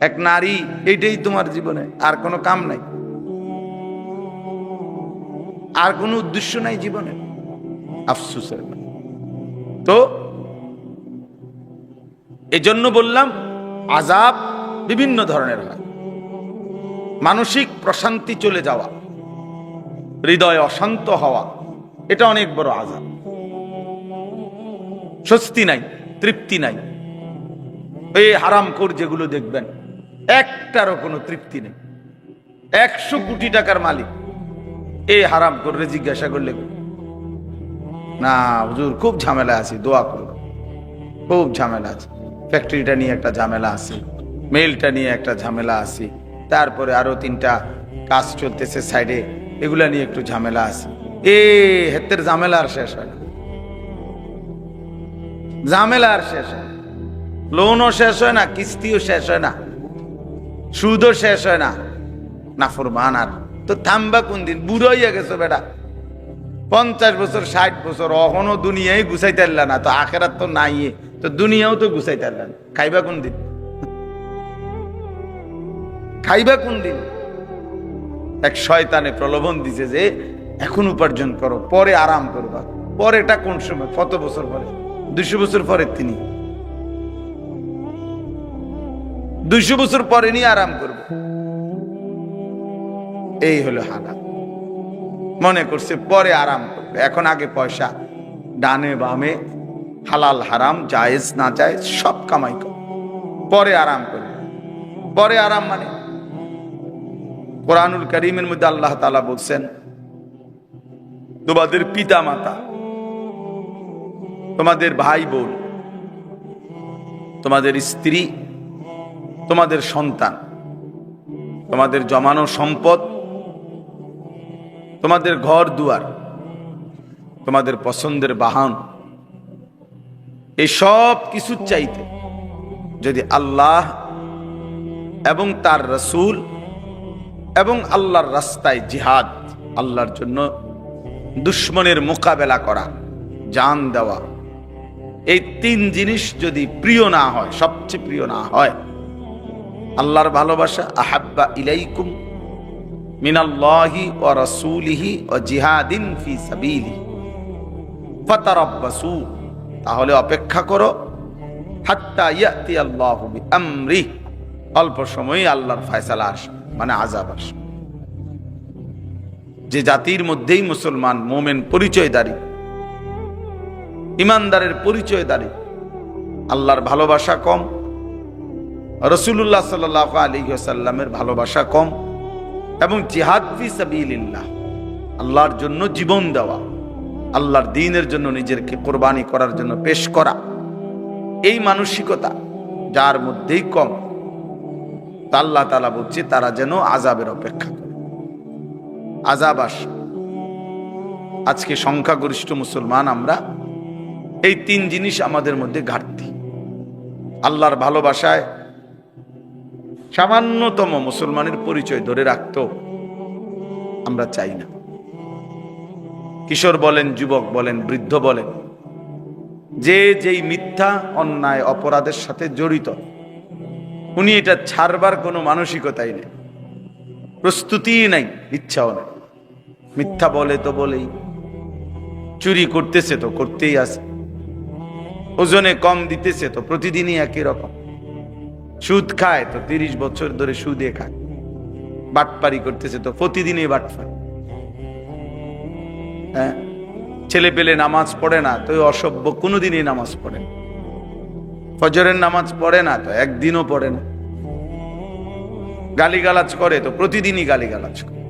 এক নারী, এইটাই তোমার জীবনে, আর কোনো কাম নাই, আর কোনো উদ্দেশ্য নাই জীবনে। আফসোসের। তো এজন্য বললাম আযাব বিভিন্ন ধরনের হয়। মানসিক প্রশান্তি চলে যাওয়া, হৃদয় অশান্ত হওয়া, এটা অনেক বড় আযাব। স্বস্তি নাই, তৃপ্তি নাই। এই হারামখোর যেগুলো দেখবেন, একটারও কোনো তৃপ্তি নেই। 100 কোটি টাকার মালিক, এই হারামখোররে জিজ্ঞাসা করলে, না হুজুর খুব ঝামেলা আছে, দোয়া করো, খুব ঝামেলা আছে, ফ্যাক্টরিটা নিয়ে একটা ঝামেলা আছে, মেলটা নিয়ে একটা ঝামেলা আছে, তারপরে আরো 3টা কাজ চলতেছে সাইডে, এগুলা নিয়ে একটু ঝামেলা আছে। হেতের ঝামেলা আর শেষ হয় না, ঝামেলা আর শেষ হয়, লোনও শেষ হয় না, কিস্তিও শেষ হয় না, সুদও শেষ হয় না। নাফরমান আর তো থামবা কোন দিন? বুড়ো হইয়া গেছো বেটা, 50 বছর 60 বছর, অহনো দুনিয়ায় গুছাইতে পারলা না, তো আখেরাত তো নাই, তো দুনিয়াও তো গুছাইতে পারলা না। খাইবা কোন দিন? খাইবা কোন দিন? এক শয়তানে প্রলোভন দিছে যে এখন উপার্জন করো, পরে আরাম করবা। পরেটা কোন সময়? কত বছর পরে? 200 বছর পরে। তিনি 200 বছর পরে নিয়ে আরাম করবে। এই হলো হালাল। মনে করছে পরে আরাম করবে, এখন আগে পয়সা, ডানে বামে হালাল হারাম জায়েজ না জায়েজ সব কামাই কর, পরে আরাম করবে। পরে আরাম মানে কোরআনুল কারীমের মধ্যে আল্লাহ তাআলা বলছেন, তোমাদের পিতা মাতা, তোমাদের ভাই বোন, তোমাদের স্ত্রী, তোমাদের সন্তান, তোমাদের জমানো সম্পদ, তোমাদের ঘর দুয়ার, তোমাদের পছন্দের বাহন, এই সব কিছুর চাইতে যদি আল্লাহ এবং তার রাসূল এবং আল্লাহর রাস্তায় জিহাদ, আল্লাহর জন্য দুশমনের মোকাবেলা করা, জান দেওয়া, এই 3 জিনিস যদি প্রিয় না হয়, সবচেয়ে প্রিয় না হয়, আল্লাহর ভালোবাসা, আহাব্বা ইলাইকুম মিনাল্লাহি ওয়া রাসূলিহি ওয়া জিহাদিন ফি সাবিলিহি ফাতারাব্বাসু, তাহলে অপেক্ষা করো, হাত্তা ইয়াতি আল্লাহু বিআমরি, অল্প সময়ে আল্লাহর ফয়সালা আসে, মানে আযাব আসে। যে জাতির মধ্যেই মুসলমান মুমিন পরিচয়দারী, ইমানদারের পরিচয়দারী, আল্লাহর ভালোবাসা কম, রাসূলুল্লাহ সাল্লাল্লাহু আলাইহি ওয়াসাল্লামের ভালোবাসা কম, এবং জিহাদ ফি সাবিলিল্লাহ, আল্লাহর জন্য জীবন দেওয়া, আল্লাহর দ্বীনের জন্য নিজেকে কোরবানি করার জন্য পেশ করা, এই মানসিকতা যার মধ্যেই কম, আল্লাহ তাআলা বলছে তারা যেন আযাবের অপেক্ষা করে। আযাব আসে। আজকে সংখ্যাগরিষ্ঠ মুসলমান আমরা, এই 3 জিনিস আমাদের মধ্যে ঘাটতি। আল্লাহর ভালোবাসায় সামান্যতম মুসলমানের পরিচয় ধরে রাখতো আমরা চাই না। কিশোর বলেন, যুবক বলেন, বৃদ্ধ বলেন, যে যেই মিথ্যা অন্যায় অপরাধের সাথে জড়িত, উনি এটা ছাড়বার কোনো মানসিকতাই নেই, প্রস্তুতিই নাই, ইচ্ছাও নেই। মিথ্যা বলে তো বলেই, চুরি করতেছে তো করতেই আছে, ওজনে কম দিতেছে তো প্রতিদিনই একই রকম, সুদ খায় তো 30 বছর ধরে সুদে খায়, বাটপারি করতেছে তো প্রতিদিনই বাটপারি। হ্যাঁ, ছেলে পেলে নামাজ পড়ে না তো অসভ্য, কোনোদিনই নামাজ পড়ে না, ফজরের নামাজ পড়ে না তো একদিনও পড়ে না, গালিগালাজ করে তো প্রতিদিনই গালিগালাজ করে।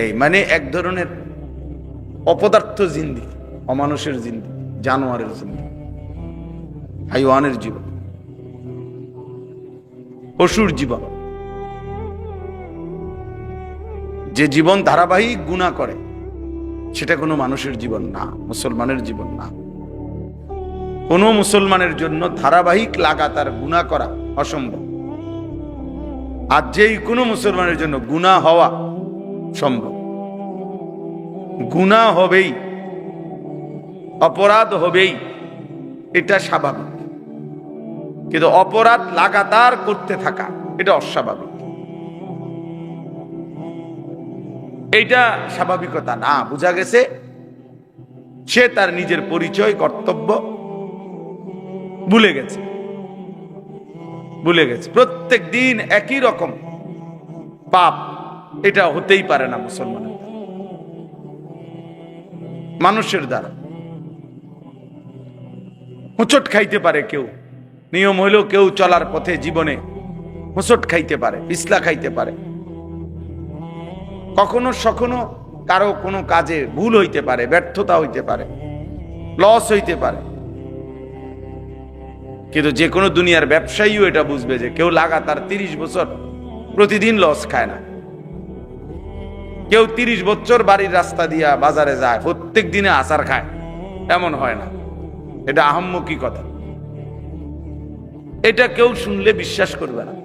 এই মানে এক ধরনের অপদার্থ জিন্দেগি, অমানুষের জিন্দেগি, জানোয়ারের জিন্দেগি, হাইওয়ানের জীবন, পশুর জীবন। যে জীবন ধারাবাহিক গুনাহ করে, সেটা কোনো মানুষের জীবন না, মুসলমানের জীবন না। কোনো মুসলমানের জন্য ধারাবাহিক লাগাতার গুনাহ করা অসম্ভব। আর যেই কোনো মুসলমানের জন্য গুনাহ হওয়া সম্ভব। গুনাহ হবেই, অপরাধ হবেই, এটা স্বাভাবিক। কিন্তু অপরাধ লাগাতার করতে থাকা এটা অস্বাভাবিক, এইটা স্বাভাবিকতা না। বোঝা গেছে সে তার নিজের পরিচয় কর্তব্য ভুলে গেছে। প্রত্যেক দিন একই রকম পাপ, এটা হতেই পারে না মুসলমানের মানুষের দ্বারা। হোঁচট খাইতে পারে কেউ, নিয়ম হইলেও কেউ চলার পথে জীবনে হোঁচট খাইতে পারে, পিছলা খাইতে পারে, কখনো সখনো কারো কোনো কাজে ভুল হইতে পারে, ব্যর্থতা হইতে পারে, লস হইতে পারে। কিন্তু যে কোনো দুনিয়ার ব্যবসায়ীও এটা বুঝবে যে কেউ লাগাতার 30 বছর প্রতিদিন লস খায় না। কেউ 30 বছর বাড়ির রাস্তা দিয়া বাজারে যায়, প্রত্যেক দিনে আচার খায়, এমন হয় না। এটা আহাম্মকি কথা, এটা কেউ শুনলে বিশ্বাস করবে না।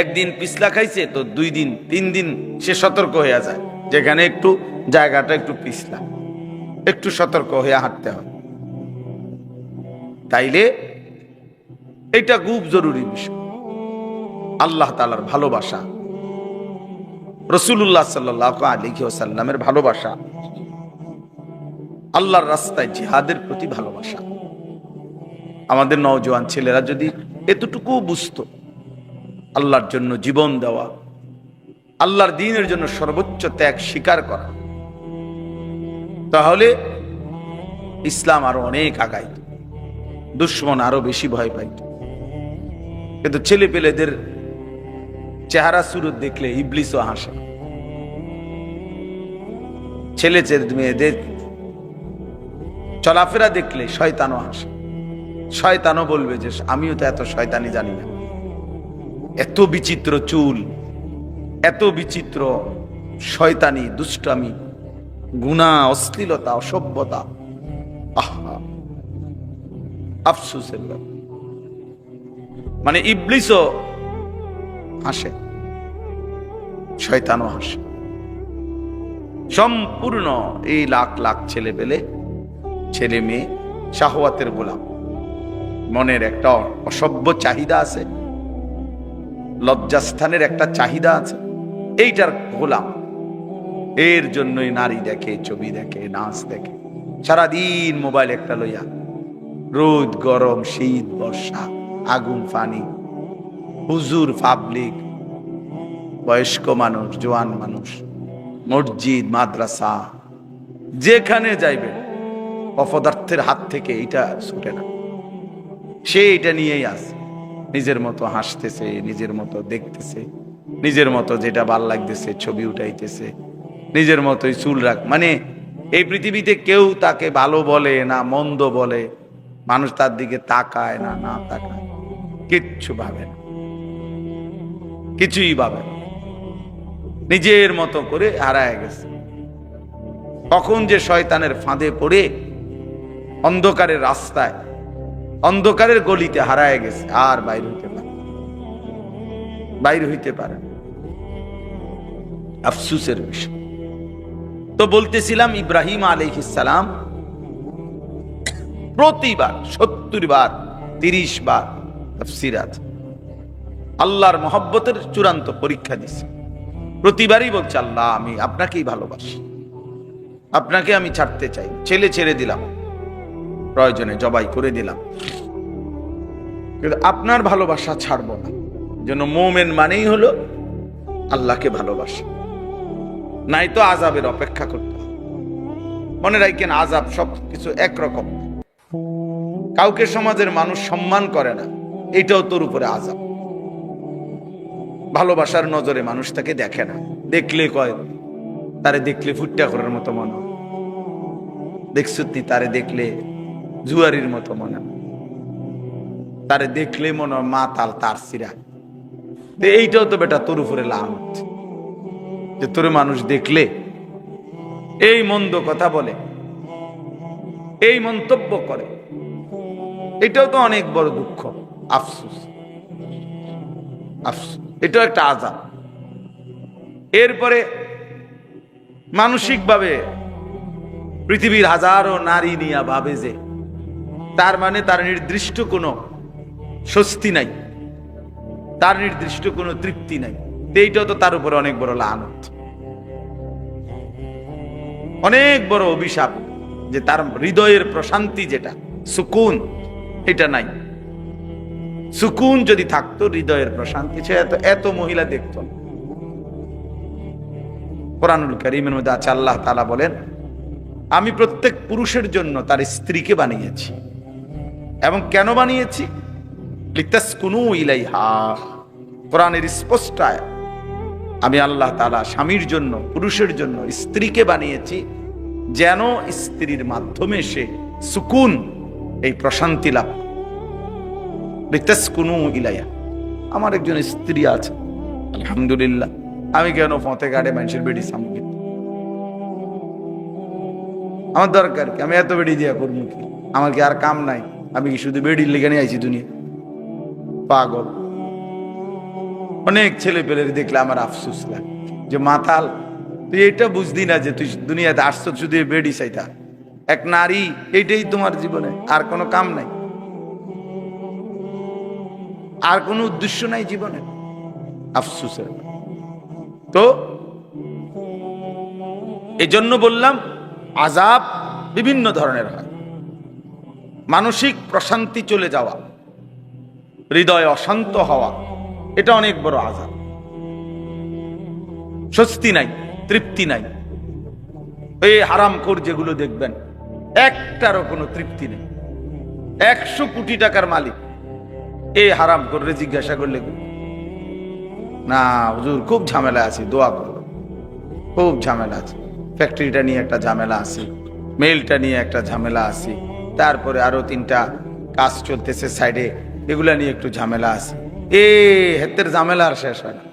একদিন পিছলা খাইছে তো 2 দিন 3 দিন সে সতর্ক হয়ে যায়, যেখানে একটু জায়গাটা একটু পিছলা, একটু সতর্ক হয়ে হাঁটতে হয়। তাইলে এটা খুব জরুরি বিষয়। আল্লাহ তাআলার ভালোবাসা, রাসূলুল্লাহ সাল্লাল্লাহু আলাইহি ওয়াসাল্লামের ভালোবাসা, আল্লাহর রাস্তায় জিহাদের প্রতি ভালোবাসা। আমাদের নওজোয়ান ছেলেরা যদি এতটুকু বুঝতো, আল্লাহর জন্য জীবন দেওয়া, আল্লাহর দ্বীনের জন্য সর্বোচ্চ ত্যাগ স্বীকার করা, তাহলে ইসলাম আরো অনেক আগাইত, দুশ্মন আরো বেশি ভয় পাইত। কিন্তু ছেলে পেলেদের চেহারা সুরত দেখলে ইবলিসও হাসে। ছেলে মেয়েদের চলাফেরা দেখলে শয়তানও হাসে। শয়তানও বলবে যে আমিও তো এত শয়তানি জানি না। এত বিচিত্র চুল, এত বিচিত্র শয়তানি, দুষ্টামি, গুনাহ, অশ্লীলতা, অসভ্যতা, আহা আফসোসের ব্যাপার। মানে ইবলিসও হাসে, শয়তানও হাসে। সম্পূর্ণ এই লাখ লাখ ছেলে পেলে, ছেলে মেয়ে শাহওয়াতের গোলাম। মনের একটা অসভ্য চাহিদা আছে, লজ্জাস্থানের একটা চাহিদা আছে, এইটার গোলাম। এর জন্যই নারী দেখে, ছবি দেখে, নাচ দেখে, সারাদিন মোবাইল একটা লইয়া, রোদ গরম শীত বর্ষা, আগুন পানি, হুজুর পাবলিক, বয়স্ক মানুষ, জোয়ান মানুষ, মসজিদ মাদ্রাসা, যেখানে যাইবে অপদার্থের হাত থেকে এটা ছুটে না। সে এটা নিয়েই আছে, নিজের মতো হাসতেছে, নিজের মতো দেখতেছে, নিজের মতো যেটা ভাল লাগতেছে ছবি উঠাইতেছে, নিজের মতোই চুল রাখ। মানে এই পৃথিবীতে কেউ তাকে ভালো বলে না মন্দ বলে, মানুষ তার দিকে তাকায় না, না তাকায়, কিচ্ছু ভাবে না, কিছুই ভাবে না, নিজের মতো করে হারায় গেছে। কখন যে শয়তানের ফাঁদে পড়ে অন্ধকারের রাস্তায়, অন্ধকারের গলিতে হারায় গেছে, আর বাইর হইতে পারে। আফসোসের বিষয়। তো বলতেছিলাম, ইব্রাহিম আলাইহিস সালাম প্রতিবার 70 বার 30 বার তাফসীর আছে, আল্লাহর মহব্বতের চূড়ান্ত পরীক্ষা দিছে। প্রতিবারই বলছে, আল্লাহ আমি আপনাকেই ভালোবাসি, আপনাকে আমি ছাড়তে চাই। ছেলে ছেড়ে দিলাম, প্রয়োজনে জবাই করে দিলাম, কিন্তু আপনার ভালোবাসা ছাড়বো না। যেন মোমেন মানেই হলো আল্লাহকে ভালোবাসা, নাই তো আযাবের অপেক্ষা করতে হবে। মনে রাখেন, আযাব সব কিছু একরকম। কাউকে সমাজের মানুষ সম্মান করে না, এটাও তোর উপরে আযাব। ভালোবাসার নজরে মানুষ তাকে দেখে না, দেখলে কয় তারে দেখলে ফুটটা করার মতো মনে হয়, দেখছুতনি তারে দেখলে জুয়ারির মতো মনে হয়, তারে দেখলে মনে হয় মা তাল তার সিরা। এইটাও তো বেটা তোর উপরে লানত, যে তোর মানুষ দেখলে এই মন্দ কথা বলে, এই মন্তব্য করে। এটাও তো অনেক বড় দুঃখ, আফসোস, আফসোস, এটাও একটা আযাব। এরপরে মানসিকভাবে পৃথিবীর হাজারো নারী নিয়া ভাবে যে তার মানে তার নির্দিষ্ট কোনো স্বস্তি নাই, তার নির্দিষ্ট কোনো তৃপ্তি নাই। এইটাও তো তার উপরে অনেক বড় লানত, অনেক বড় অভিশাপ, যে তার হৃদয়ের প্রশান্তি যেটা সুকুন, এটা নাই। সুকুন যদি থাকতো, হৃদয়ের প্রশান্তি, সে এত মহিলা দেখত। কোরআনুল কারীমের মধ্যে আছে, আল্লাহ তাআলা বলেন, আমি প্রত্যেক পুরুষের জন্য তার স্ত্রীকে বানিয়েছি। এবং কেন বানিয়েছি? লিতাসকুনু ইলাইহা। কোরআনের স্পষ্ট আয়াত। আমি আল্লাহ তাআলা স্বামীর জন্য, পুরুষের জন্য স্ত্রীকে বানিয়েছি যেন স্ত্রীর মাধ্যমে সে সুকুন, এই প্রশান্তি লাভ। লিতাসকুনু ইলাইহা। আমার একজন স্ত্রী আছে, আলহামদুলিল্লাহ। আমি কেন ফতে গাড়ে মানুষের বেড়ি সামনে? আমার দরকার কি? আমি এত বেড়ি দিয়া করবো কি? আমার কি আর কাম নাই? আমি কি শুধু বেড়ির লেগে নিয়ে আইছি দুনিয়া? পাগল। অনেক ছেলে পেলের দেখলে আমার আফসোস লাগে, যে মাতাল, তুই এটা বুঝদি না যে তুই দুনিয়াতে আসছো শুধু বেড়ি চাইতা। এক নারী, এইটাই তোমার জীবনে, আর কোনো কাম নাই, আর কোনো উদ্দেশ্য নাই জীবনে। আফসোসের। তো এই জন্য বললাম, আযাব বিভিন্ন ধরনের হয়। মানসিক প্রশান্তি চলে যাওয়া, হৃদয় অশান্ত হওয়া, এটা অনেক বড় আযাব। স্বস্তি নাই, তৃপ্তি নাই। এই হারামখোর যেগুলো দেখবেন, একটারও কোনো তৃপ্তি নেই। 100 কোটি টাকার মালিক, এই হারামখোররে জিজ্ঞাসা করলে, না হুজুর খুব ঝামেলা আছে, দোয়া করো, খুব ঝামেলা আছে, ফ্যাক্টরিটা নিয়ে একটা ঝামেলা আছে, মেইলটা নিয়ে একটা ঝামেলা আছে, তারপরে আরো 3টা কাজ চলতেছে সাইডে, এগুলা নিয়ে একটু ঝামেলা আছে। হেতের ঝামেলা আর শেষ হয় না,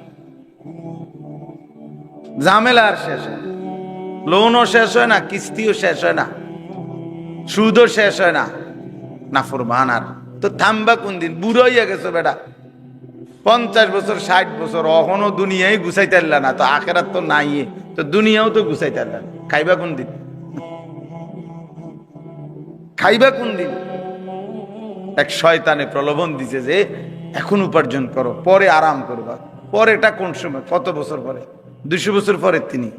ঝামেলা আর শেষ হয় না। লোনও শেষ হয় না, কিস্তিও শেষ হয় না, সুদও শেষ হয় না। নাফরমান আর তো থামবা কোন দিন? বুড়ো হইয়া গেছো বেটা, 50 বছর 60 বছর, অহনো দুনিয়ায় গুছাইতে পারলা না, তো আখেরাত তো নাই, তো দুনিয়াও তো গুছাইতে পারলা না। খাইবা কোন দিন? খাইবা কোন দিন? এক শয়তানে প্রলোভন দিছে যে এখন উপার্জন করো, পরে আরাম করবা। পরেটা কোন সময়? কত বছর পরে? 200 বছর পরে। তিনি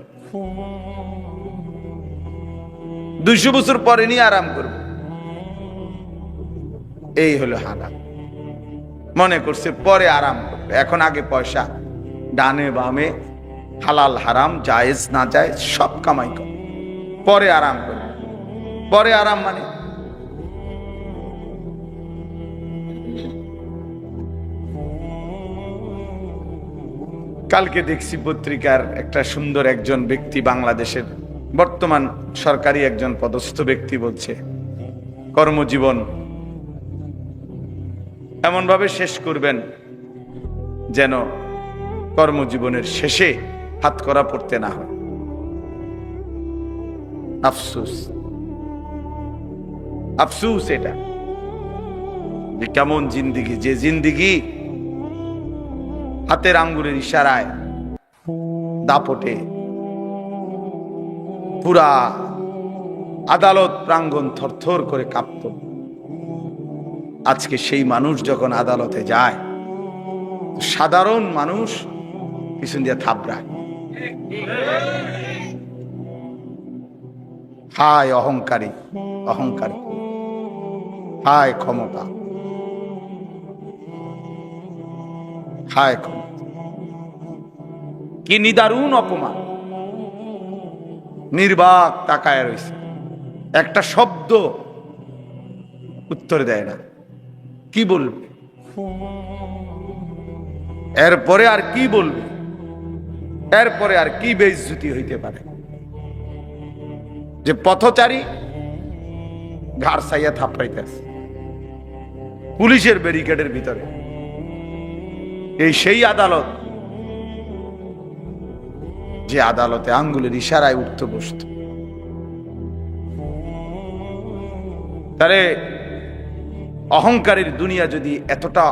200 বছর পরে নিয়ে আরাম করবে। এই হলো হারাম। মনে করছে পরে আরাম করবে, এখন আগে পয়সা, ডানে বামে হালাল হারাম জায়েজ না জায়েজ সব কামাই করে, পরে আরাম করবে। পরে আরাম মানে কালকে দেখছি পত্রিকার একটা সুন্দর একজন ব্যক্তি, বাংলাদেশের বর্তমান সরকারি একজন পদস্থ ব্যক্তি, বলছে কর্মজীবন এমন ভাবে শেষ করবেন যেন কর্মজীবনের শেষে হাতকড়া পড়তে না হয়। আফসোস, আফসোস এটা যে কেমন জিন্দিগি, যে জিন্দিগি হাতের আঙ্গুলের ইশারায়, দাপটে পুরা আদালত প্রাঙ্গণ থরথর করে কাঁপত। আজকে সেই মানুষ যখন আদালতে যায়, সাধারণ মানুষ পিছন দিয়ে থাবড়ায়। হায় অহংকারী, অহংকারী, হায় ক্ষমতা, হায় ক্ষমতা, কি নিদারুণ অপমান। নির্বাক তাকায় রয়েছে, একটা শব্দ উত্তর দেয় না। কি বলবে এরপরে? আর কি বলবে এরপরে? আর কি বেইজ্জতি হইতে পারে? যে পথচারী ঘাড় সাইয়া থাপড়াইতেছে পুলিশের ব্যারিকেডের ভিতরে। এই সেই আদালত যে আদালতে আঙ্গুলের ইশারায় উঠতে বসত। তারে অহংকারীর দুনিয়া যদি এতটা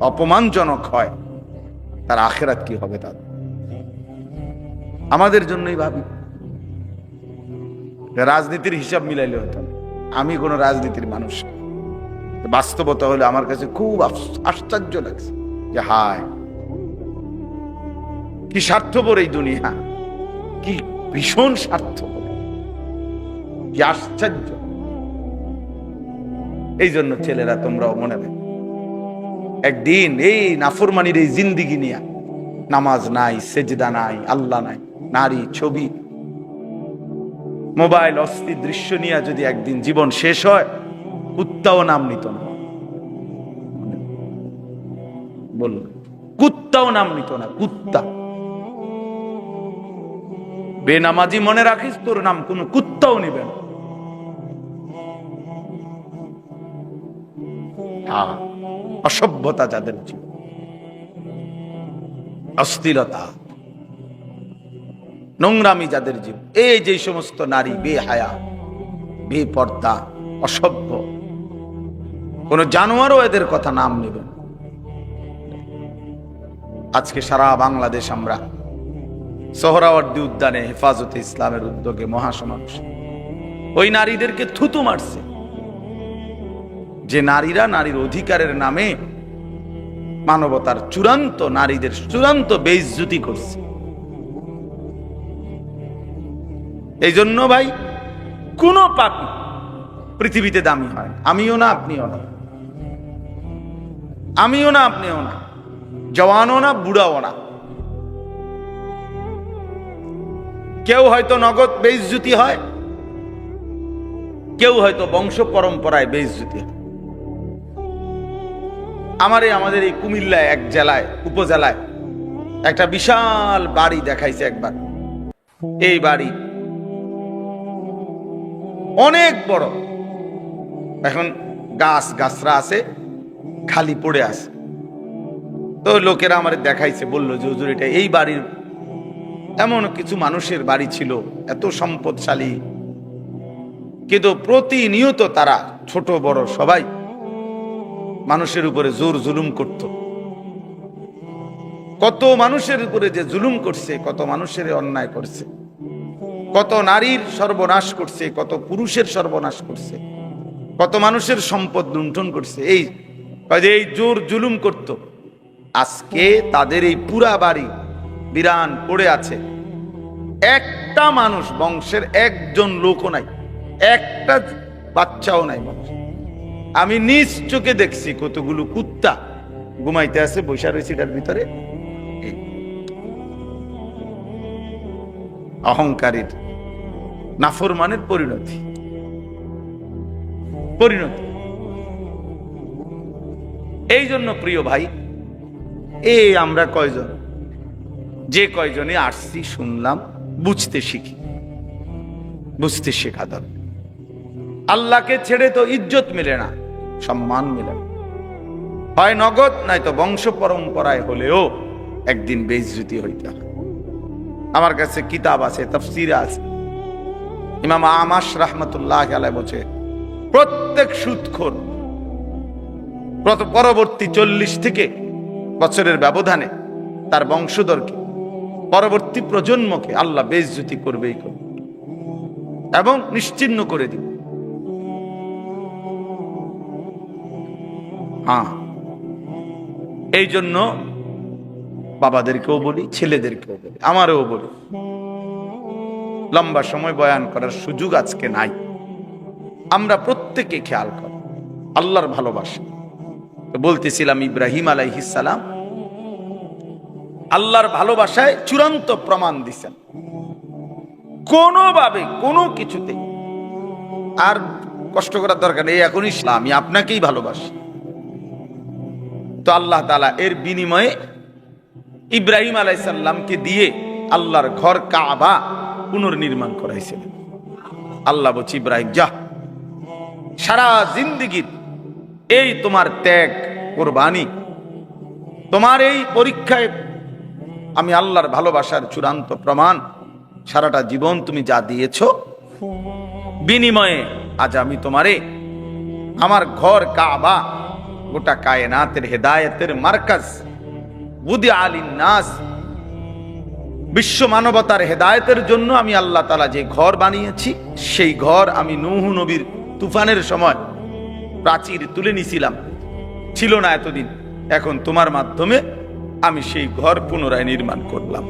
অপমানজনক হয়, তার আখেরাত কি হবে? তার আমাদের জন্যই ভাবি। রাজনীতির হিসাব মিলাইলে হতো। আমি কোন রাজনীতির মানুষ, বাস্তবতা হলে আমার কাছে খুব আশ্চর্য লাগছে যে হায় কি স্বার্থপর এই দুনিয়া, কি ভীষণ স্বার্থপর, কি আশ্চর্য। এই জন্য ছেলেরা তোমরাও মনে রাখো, একদিন এই নাফরমানির এই জিন্দিগি নিয়ে, নামাজ নাই, সেজদা নাই, আল্লাহ নাই, নারী, ছবি, মোবাইল, অস্থির দৃশ্য নিয়ে যদি একদিন জীবন শেষ হয়, কুত্তাও নাম নিত না। বলল কুত্তাও নাম নিত না। কুত্তা বেনামাজি মনে রাখিস, তোর নাম কোন কুত্তাও নিবে না। অসভ্যতা যাদের জীবন, অস্থিরতা, নোংরামি যাদের জীবন, এই যে সমস্ত নারী বেহায়া, বেপর্দা, অসভ্য, কোন জানোয়ারও এদের কথা নাম নেবে না। আজকে সারা বাংলাদেশ আমরা সোহরাওয়ার্দী উদ্যানে হেফাজতে ইসলামের উদ্যোগে মহাসমাবেশ, ওই নারীদেরকে থুতু মারছে, যে নারীরা নারীর অধিকারের নামে মানবতার চূড়ান্ত, নারীদের চূড়ান্ত বেইজ্জতি করছে। এই জন্য ভাই, কোন পাপী পৃথিবীতে দামি হয়, আমিও না, আপনিও না, আমিও না, আপনিও না, জওয়ানও না, বুড়াও না। কেউ হয়তো নগদ বেইজ্জতি হয়, কেউ হয়তো বংশ পরম্পরায় বেইজ্জতি হয়। আমাদের এই কুমিল্লায় এক জেলায়, উপজেলায় একটা বিশাল বাড়ি দেখাইছে একবার। এই বাড়ি অনেক বড়, এখন গাছরা আছে, খালি পড়ে আছে। তো লোকেরা আমার দেখাইছে, বললো যে হুজুর, এটা এই বাড়ির এমন কিছু মানুষের বাড়ি ছিল, এত সম্পদশালী, কিন্তু প্রতিনিয়ত তারা ছোট বড় সবাই মানুষের উপরে জোর জুলুম করত। কত মানুষের উপরে যে জুলুম করছে, কত মানুষের অন্যায় করছে, কত নারীর সর্বনাশ করছে, কত পুরুষের সর্বনাশ করছে, কত মানুষের সম্পদ লুণ্ঠন করছে, এই জোর জুলুম করত। আজকে তাদের এই পুরা বাড়ি বিরান পড়ে আছে, একটা মানুষ, বংশের একজন লোকও নাই, একটা বাচ্চাও নাই বংশ। আমি নিজ চোখে দেখছি কতগুলো কুত্তা ঘুমাইতে আছে, বৈশা রয়েছে এটার ভিতরে। অহংকারীর, নাফরমানের পরিণতি। এই জন্য প্রিয় ভাই, এই আমরা কয়জন, যে কয়জনে আসছি, শুনলাম, বুঝতে শিখি, বুঝতে শেখা দরকার। আল্লাহকে ছেড়ে তো ইজ্জত মিলে না, সম্মান মিলে না, হয় নগদ, নয়তো বংশ পরম্পরায় হলেও একদিন বেইজ্জতি হইতে হয়। আমার কাছে কিতাব আছে, তাফসীর আছে, ইমাম আমাশ রাহমাতুল্লাহ আলাইহি বলে, প্রত্যেক সুদখোর পরবর্তী 40 থেকে বছরের ব্যবধানে তার বংশধরকে, পরবর্তী প্রজন্মকে আল্লাহ বেইজ্জতি করবেই করবে এবং নিশ্চিহ্ন করে দিবে। এই জন্য বাবাদেরকেও বলি, ছেলেদেরকেও বলি, আমারও বলি, লম্বা সময় বয়ান করার সুযোগ আজকে নাই। আমরা প্রত্যেকে খেয়াল করি আল্লাহর ভালোবাসা। বলতেছিলাম, ইব্রাহিম আলাইহিস সালাম আল্লাহর ভালোবাসায় চূড়ান্ত প্রমাণ দিছেন, কোনোভাবে কোনো কিছুতে আর কষ্ট করার দরকার নেই। এখন ইসলাম, আমি আপনাকেই ভালোবাসি। তো আল্লাহ তাআলা এর বিনিময়ে ইব্রাহিম আলাইহিস সালামকে দিয়ে আল্লাহর ঘর কাবা পুনর্নির্মাণ করাইছিলেন। আল্লাহ বলছে, ইব্রাহিম যা, সারা জিন্দেগীর এই তোমার ত্যাগ, কুরবানি, তোমার এই পরীক্ষায় আমি আল্লাহর ভালোবাসার চূড়ান্ত প্রমাণ। সারাটা জীবন তুমি যা দিয়েছ, বিনিময়ে আজ আমি তোমারে আমার ঘর কাবা, গোটা কায়নাতের হেদায়েতের মার্কাজ, বুদি আলিন নাস, বিশ্ব মানবতার হেদায়েতের জন্য আমি আল্লাহ তাআলা যে ঘর বানিয়েছি, সেই ঘর আমি নূহ নবীর তুফানের সময় প্রাচীর তুলে নিছিলাম, ছিল না এতদিন, এখন তোমার মাধ্যমে আমি সেই ঘর পুনরায় নির্মাণ করলাম।